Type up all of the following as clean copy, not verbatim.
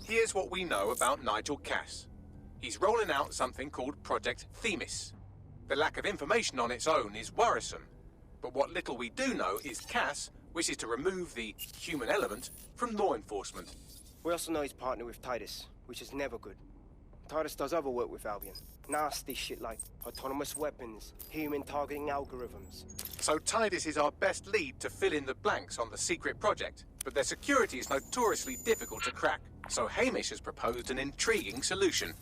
Here's what we know about Nigel Cass. He's rolling out something called Project Themis. The lack of information on its own is worrisome, but what little we do know is Cass wishes to remove the human element from law enforcement. We also know he's partnered with Titus, which is never good. Titus does other work with Albion. Nasty shit like autonomous weapons, human targeting algorithms. So Titus is our best lead to fill in the blanks on the secret project, but their security is notoriously difficult to crack. So Hamish has proposed an intriguing solution.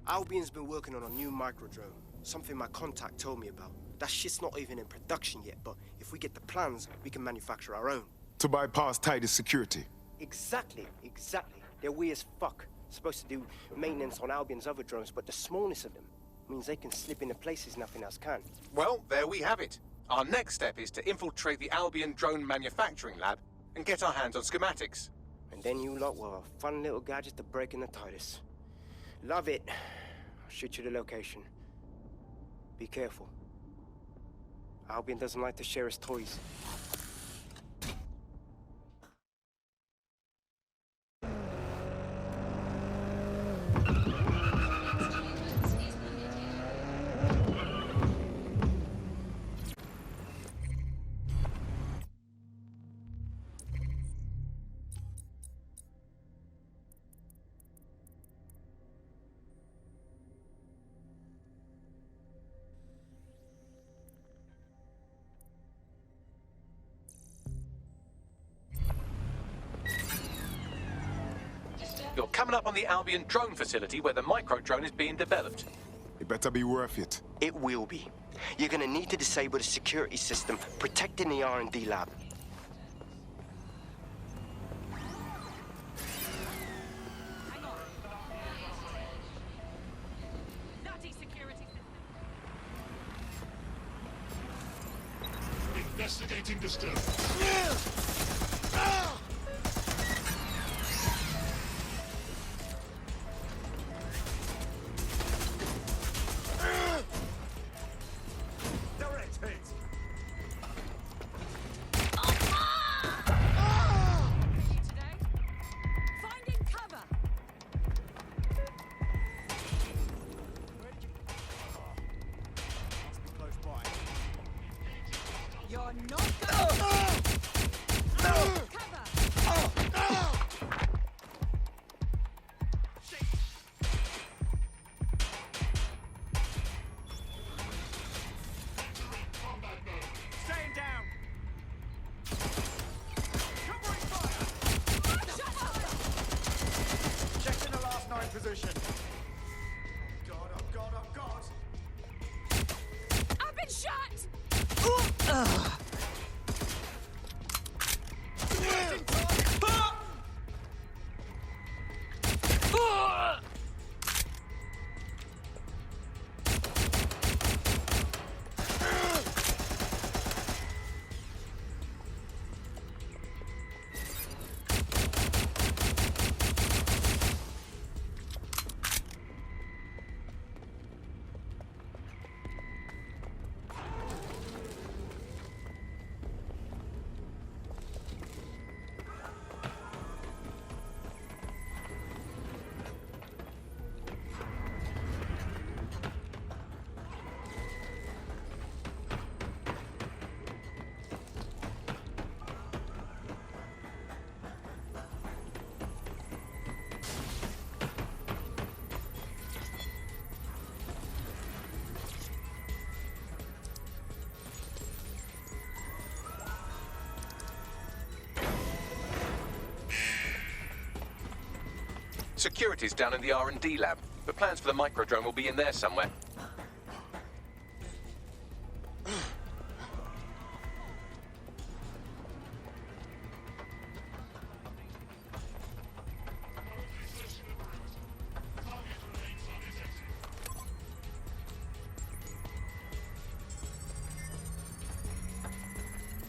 Albion's been working on a new microdrone, something my contact told me about. That shit's not even in production yet, but if we get the plans, we can manufacture our own. To bypass Titus security. Exactly. They're weird as fuck. Supposed to do maintenance on Albion's other drones, but the smallness of them means they can slip into places nothing else can. Well, there we have it. Our next step is to infiltrate the Albion drone manufacturing lab and get our hands on schematics. And then you lot will have a fun little gadget to break in the Titus. Love it. I'll shoot you the location. Be careful. Albion doesn't like to share his toys. You're coming up on the Albion drone facility where the micro-drone is being developed. It better be worth it. It will be. You're gonna need to disable the security system protecting the R&D lab. Investigating disturbance. Direct hit. Today, finding cover. Must be close by. You're not going cover. Staying down. Covering fire. Checking the last 9 position. Oh God. I've been shot. Security's down in the R&D lab, but plans for the micro-drone will be in there somewhere.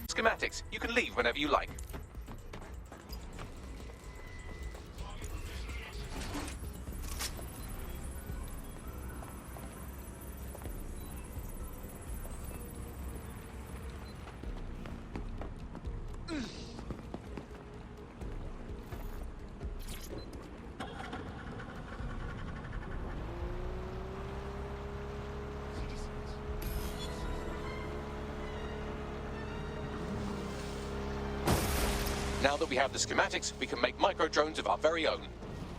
Schematics. You can leave whenever you like. we have the schematics, we can make micro-drones of our very own.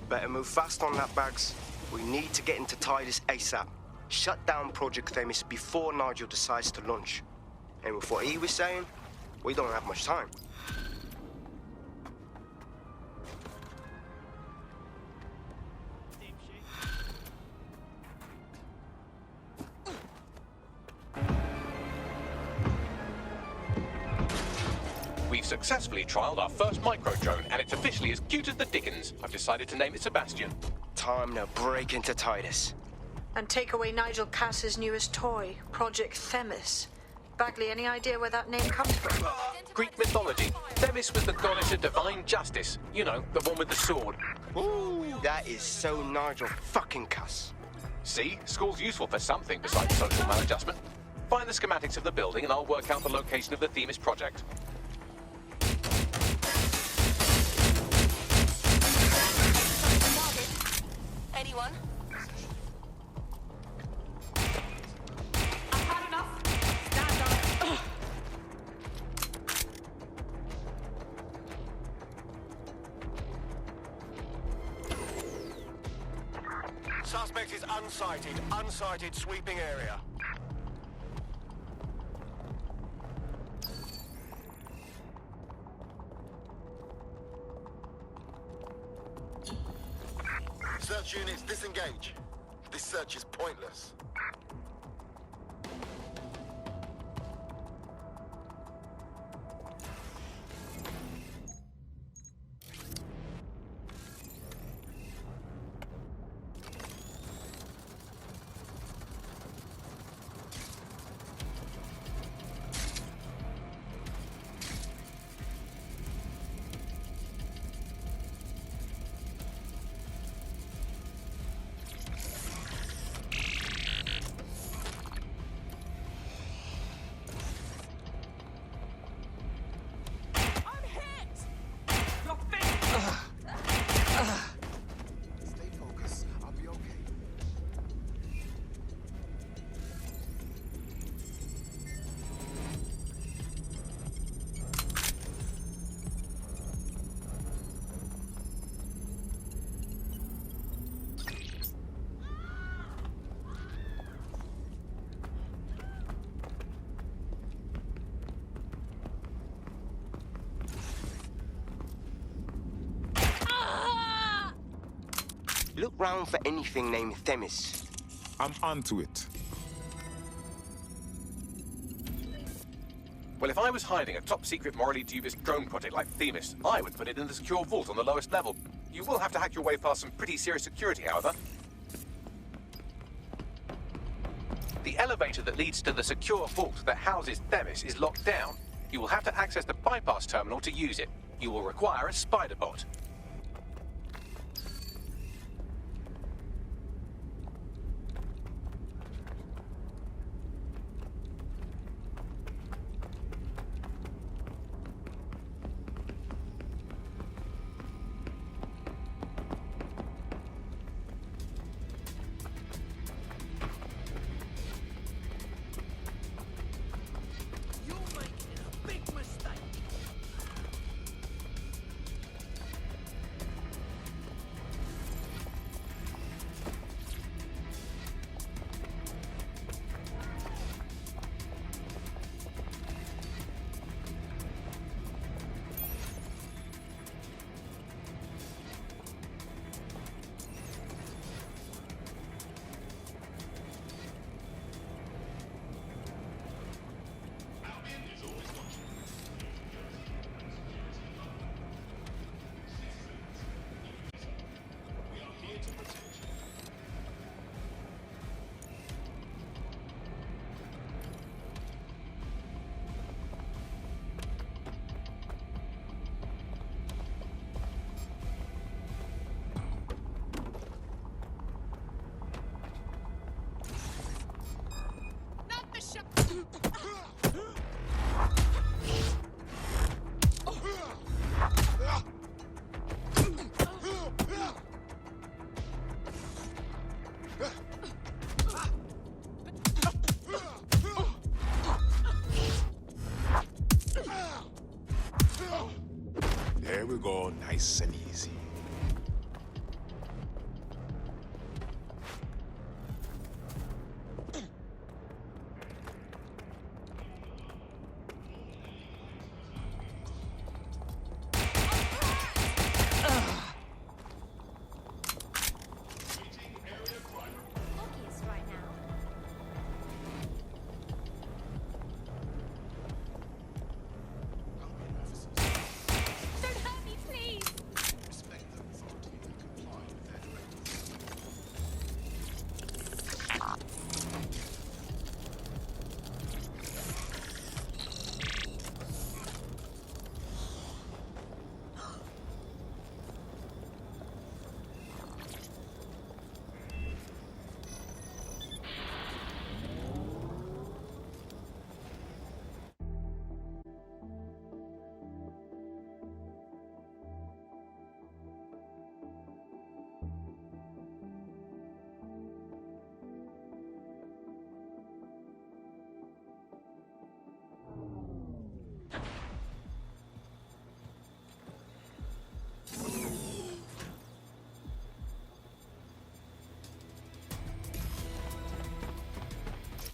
Better move fast on that, Bags. We need to get into Titus ASAP. Shut down Project Themis before Nigel decides to launch. And with what he was saying, we don't have much time. We've successfully trialed our first micro-drone, and it's officially as cute as the dickens. I've decided to name it Sebastian. Time to break into Titus. And take away Nigel Cass's newest toy, Project Themis. Bagley, any idea where that name comes from? Greek mythology. Themis was the goddess of divine justice. You know, the one with the sword. Ooh, that is so Nigel fucking Cass. See? School's useful for something besides social maladjustment. Find the schematics of the building and I'll work out the location of the Themis project. Anyone? I've had enough. Stand on it. Suspect is unsighted. Unsighted sweeping area. Search units, disengage. This search is pointless. I'm hit! You're finished! Stay focused. I'll be okay. Look round for anything named Themis. I'm onto it. Well, if I was hiding a top-secret, morally dubious drone project like Themis, I would put it in the secure vault on the lowest level. You will have to hack your way past some pretty serious security, however. The elevator that leads to the secure vault that houses Themis is locked down. You will have to access the bypass terminal to use it. You will require a spider bot. You're making a big mistake. go nice and easy. Obvious right now. Don't hurt me, please!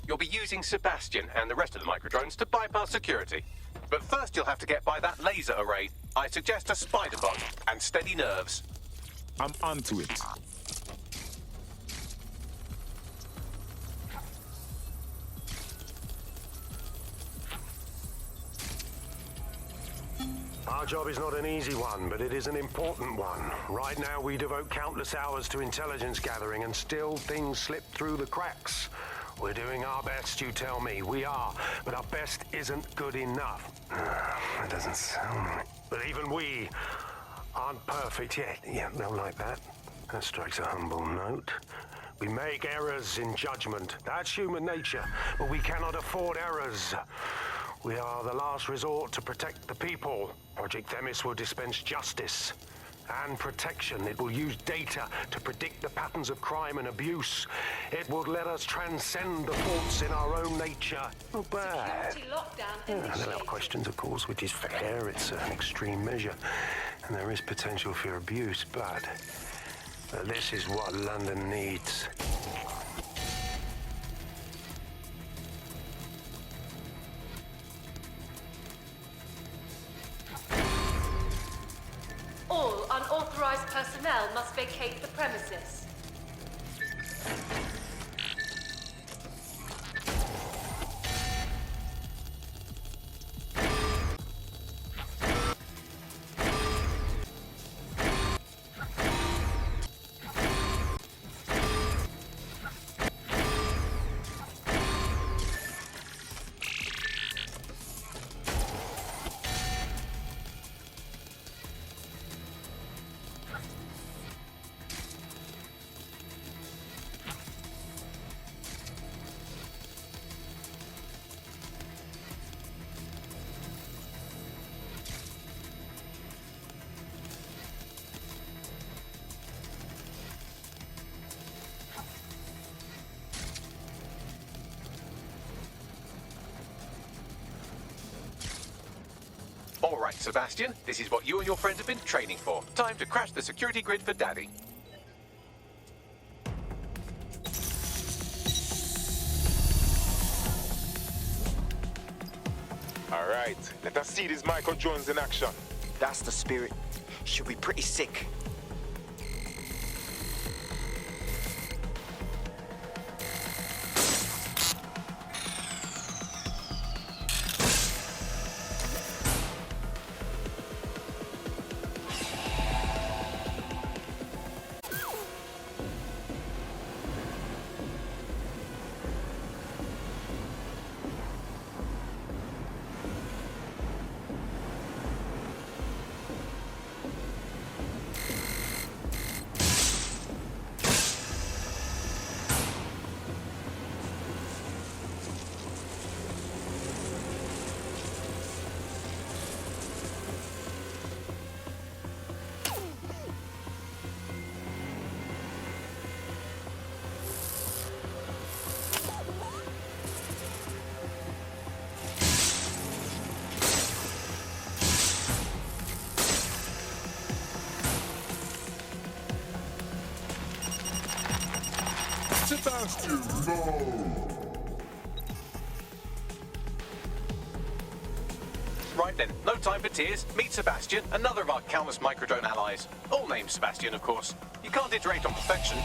You'll be using Sebastian and the rest of the microdrones to bypass security. But first you'll have to get by that laser array. I suggest a spider bot and steady nerves. I'm onto it. Our job is not an easy one, but it is an important one. Right now, we devote countless hours to intelligence gathering, and still things slip through the cracks. We're doing our best, you tell me. We are, but our best isn't good enough. That doesn't sound right. But even we aren't perfect yet. Yeah, don't like that. That strikes a humble note. We make errors in judgment. That's human nature, but we cannot afford errors. We are the last resort to protect the people. Project Themis will dispense justice and protection. It will use data to predict the patterns of crime and abuse. It will let us transcend the faults in our own nature. Not bad. Security lockdown They'll initiated. have questions, of course, which is fair. It's an extreme measure, and there is potential for abuse, but this is what London needs. All unauthorized personnel must vacate the premises. All right, Sebastian, this is what you and your friends have been training for. Time to crash the security grid for Daddy. All right, let us see these micro drones in action. That's the spirit. Should be pretty sick. Sebastian, no! Right then, no time for tears. Meet Sebastian, another of our countless microdrone allies. All named Sebastian, of course. You can't iterate on perfection.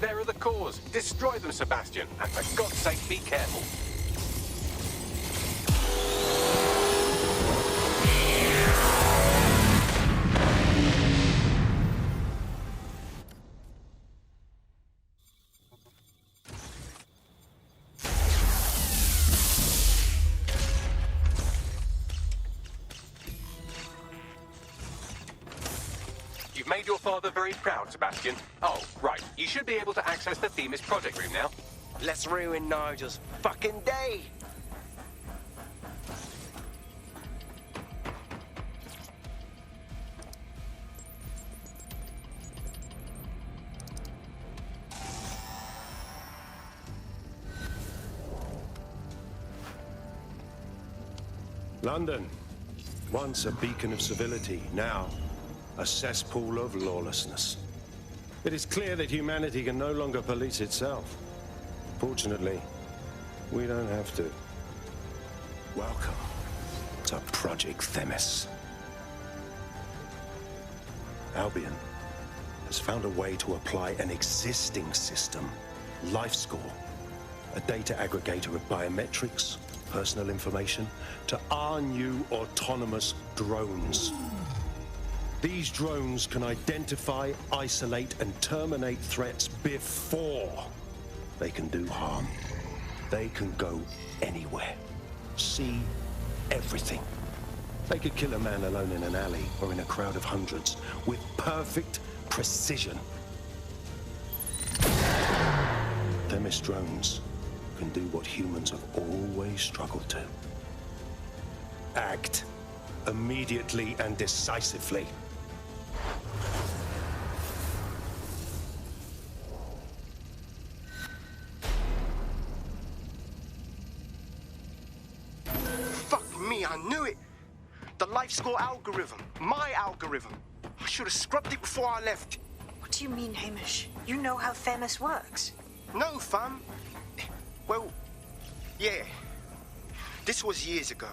They're the cause. Destroy them, Sebastian. And for God's sake, be careful. You've made your father very proud, Sebastian. Oh, right. You should be able to access the Themis project room now. Let's ruin Nigel's fucking day. London, once a beacon of civility, now a cesspool of lawlessness. It is clear that humanity can no longer police itself. Fortunately, we don't have to. Welcome to Project Themis. Albion has found a way to apply an existing system, LifeScore, a data aggregator of biometrics, personal information, to our new autonomous drones. These drones can identify, isolate, and terminate threats before they can do harm. They can go anywhere, see everything. They could kill a man alone in an alley or in a crowd of hundreds with perfect precision. Themis drones can do what humans have always struggled to. Act immediately and decisively. Fuck me, I knew it. The LifeScore algorithm. My algorithm. I should have scrubbed it before I left. What do you mean, Hamish? You know how Themis works. No, fam. Well, yeah. This was years ago.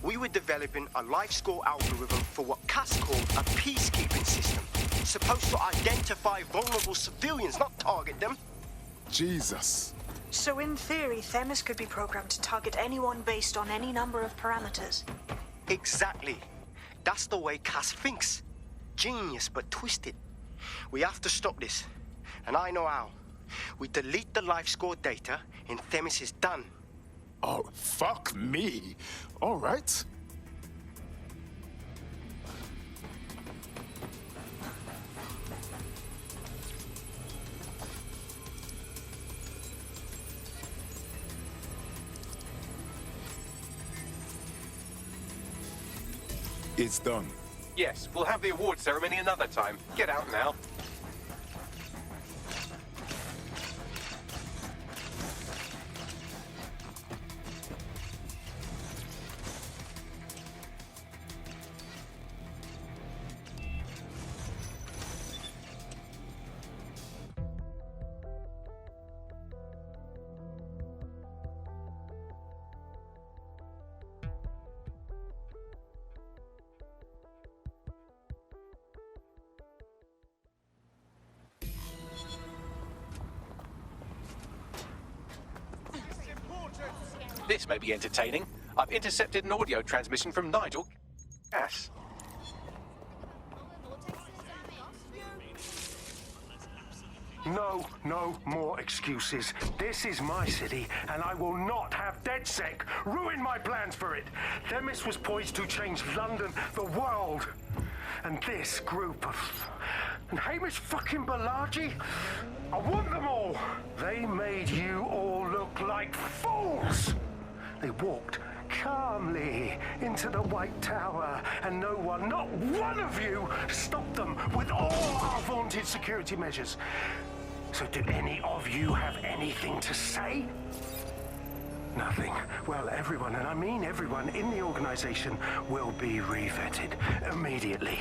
We were developing a LifeScore algorithm for what Cass called a peacekeeping system. Supposed to identify vulnerable civilians, not target them. Jesus. So in theory, Themis could be programmed to target anyone based on any number of parameters. Exactly. That's the way Cass thinks. Genius, but twisted. We have to stop this. And I know how. We delete the LifeScore data and Themis is done. Oh, fuck me. All right. It's done. Yes, we'll have the award ceremony another time. Get out now. This may be entertaining. I've intercepted an audio transmission from Nigel Cass. No more excuses. This is my city, and I will not have DedSec ruin my plans for it. Themis was poised to change London, the world. And this group of... And Hamish fucking Balaji? I want them all. They made you all look like fools. They walked calmly into the White Tower, and no one, not one of you, stopped them with all our vaunted security measures. So do any of you have anything to say? Nothing. Well, everyone, and I mean everyone in the organization, will be re-vetted immediately.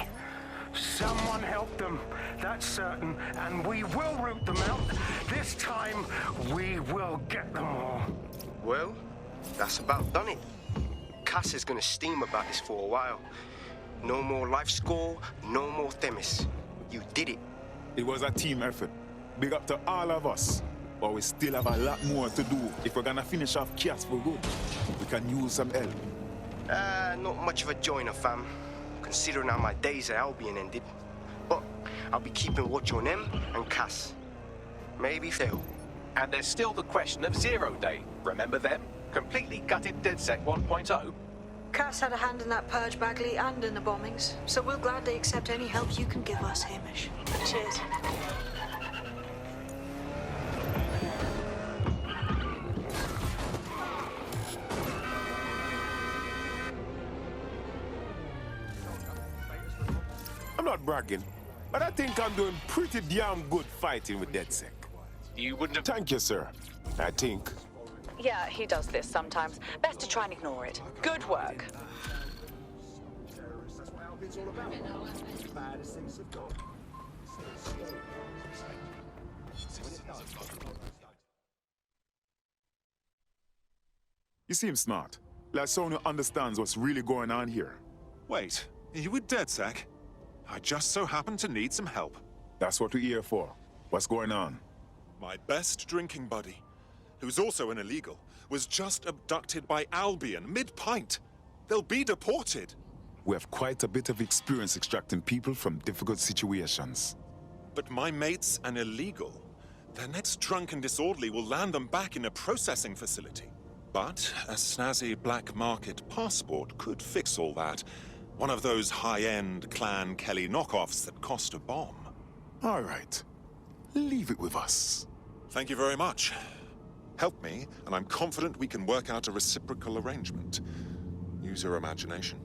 Someone help them, that's certain, and we will root them out. This time, we will get them all. Well, that's about done it. Cass is gonna steam about this for a while. No more LifeScore, no more Themis. You did it. It was a team effort. big up to all of us. But we still have a lot more to do if we're gonna finish off Cass for good. We can use some help. Not much of a joiner, fam. Considering how my days at Albion ended. But I'll be keeping watch on them and Cass. Maybe Phil. And there's still the question of Zero Day. Remember them? Completely gutted DedSec 1.0. Cass had a hand in that purge, Bagley, and in the bombings, so we'll gladly accept any help you can give us, Hamish. Cheers. I'm not bragging, but I think I'm doing pretty damn good fighting with DedSec. You wouldn't have... Thank you, sir. I think. Yeah, he does this sometimes. Best to try and ignore it. Good work. You seem smart. Like someone who understands what's really going on here. Wait, are you with DedSec? I just so happen to need some help. That's what we're here for. What's going on? My best drinking buddy, who's also an illegal, was just abducted by Albion mid-pint. They'll be deported. We have quite a bit of experience extracting people from difficult situations. But my mate's an illegal. Their next drunk and disorderly will land them back in a processing facility. But a snazzy black market passport could fix all that. One of those high-end Clan Kelly knockoffs that cost a bomb. All right. Leave it with us. Thank you very much. Help me, and I'm confident we can work out a reciprocal arrangement. Use your imagination.